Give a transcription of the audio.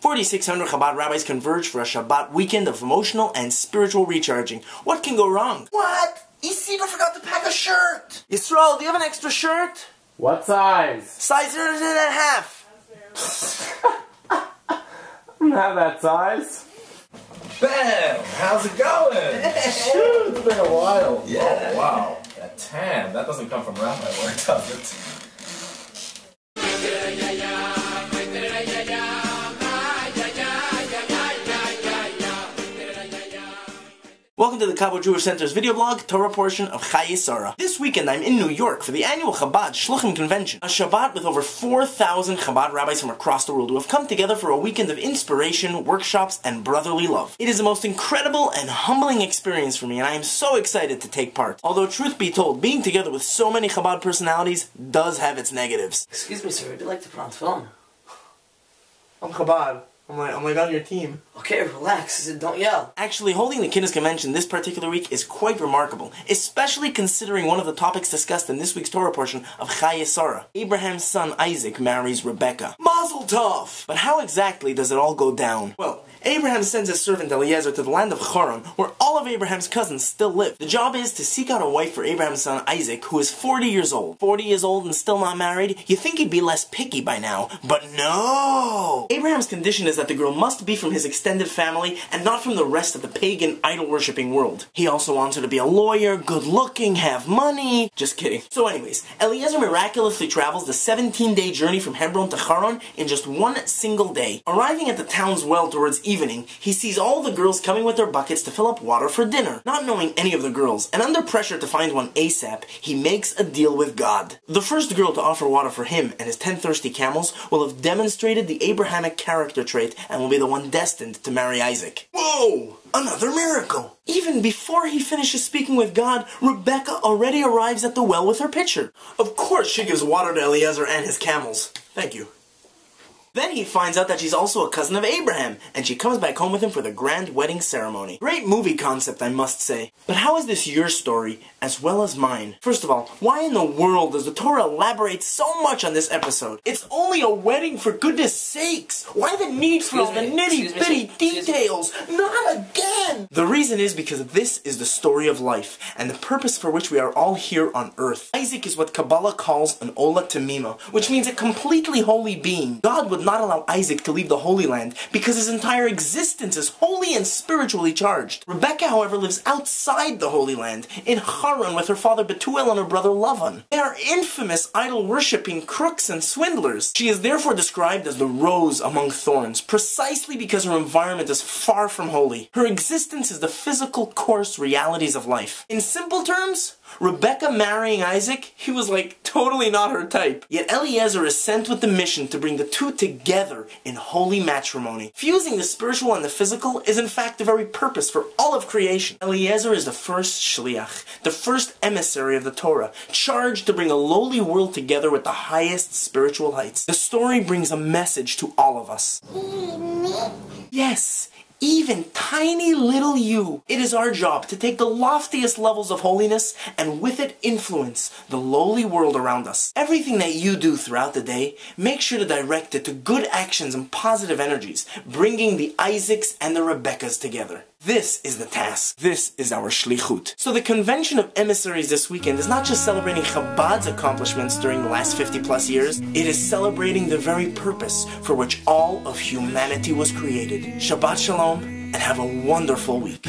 4,600 Chabad rabbis converge for a Shabbat weekend of emotional and spiritual recharging. What can go wrong? What? Isidro forgot to pack a shirt! Yisrael, do you have an extra shirt? What size? Size 1.5. I don't have that size. Bam! How's it going? Shoot, it's been a while. Yeah. Oh, wow. That tan, that doesn't come from rabbi work, does it? Welcome to the Cabo Jewish Center's video blog, Torah portion of Chayei Sara. This weekend I'm in New York for the annual Chabad Shluchim Convention, a Shabbat with over 4,000 Chabad rabbis from across the world who have come together for a weekend of inspiration, workshops, and brotherly love. It is the most incredible and humbling experience for me, and I am so excited to take part. Although truth be told, being together with so many Chabad personalities does have its negatives. Excuse me, sir, would you like to put on film? I'm Chabad. I'm like on your team. Okay, relax. Don't yell. Actually, holding the Kiddush Convention this particular week is quite remarkable, especially considering one of the topics discussed in this week's Torah portion of Chayei Sara. Abraham's son Isaac marries Rebecca. Mazel tov! But how exactly does it all go down? Well, Abraham sends his servant Eliezer to the land of Haran, where all of Abraham's cousins still live. The job is to seek out a wife for Abraham's son Isaac, who is 40 years old. 40 years old and still not married? You'd think he'd be less picky by now, but no! Abraham's condition is that the girl must be from his extended family and not from the rest of the pagan idol-worshipping world. He also wants her to be a lawyer, good-looking, have money. Just kidding. So anyways, Eliezer miraculously travels the 17-day journey from Hebron to Haran in just one single day. Arriving at the town's well towards evening, he sees all the girls coming with their buckets to fill up water for dinner. Not knowing any of the girls, and under pressure to find one ASAP, he makes a deal with God. The first girl to offer water for him and his 10 thirsty camels will have demonstrated the Abrahamic character trait and will be the one destined to marry Isaac. Whoa! Another miracle! Even before he finishes speaking with God, Rebecca already arrives at the well with her pitcher. Of course she gives water to Eliezer and his camels. Thank you. Then he finds out that she's also a cousin of Abraham, and she comes back home with him for the grand wedding ceremony. Great movie concept, I must say. But how is this your story, as well as mine? First of all, why in the world does the Torah elaborate so much on this episode? It's only a wedding, for goodness sakes! Why the need for all the nitty-bitty details? Not again! The reason is because this is the story of life, and the purpose for which we are all here on earth. Isaac is what Kabbalah calls an Ola Tamima, which means a completely holy being. God would not allow Isaac to leave the Holy Land because his entire existence is holy and spiritually charged. Rebecca, however, lives outside the Holy Land, in Haran with her father Bethuel and her brother Lavan. They are infamous idol-worshipping crooks and swindlers. She is therefore described as the rose among thorns, precisely because her environment is far from holy. Her existence is the physical, coarse realities of life. In simple terms, Rebecca marrying Isaac, he was like totally not her type. Yet Eliezer is sent with the mission to bring the two together in holy matrimony. Fusing the spiritual and the physical is in fact the very purpose for all of creation. Eliezer is the first shliach, the first emissary of the Torah, charged to bring a lowly world together with the highest spiritual heights. The story brings a message to all of us. Yes, even tiny little you. It is our job to take the loftiest levels of holiness and with it influence the lowly world around us. Everything that you do throughout the day, make sure to direct it to good actions and positive energies, bringing the Isaacs and the Rebeccas together. This is the task. This is our shlichut. So the convention of emissaries this weekend is not just celebrating Chabad's accomplishments during the last 50 plus years, it is celebrating the very purpose for which all of humanity was created. Shabbat Shalom, and have a wonderful week.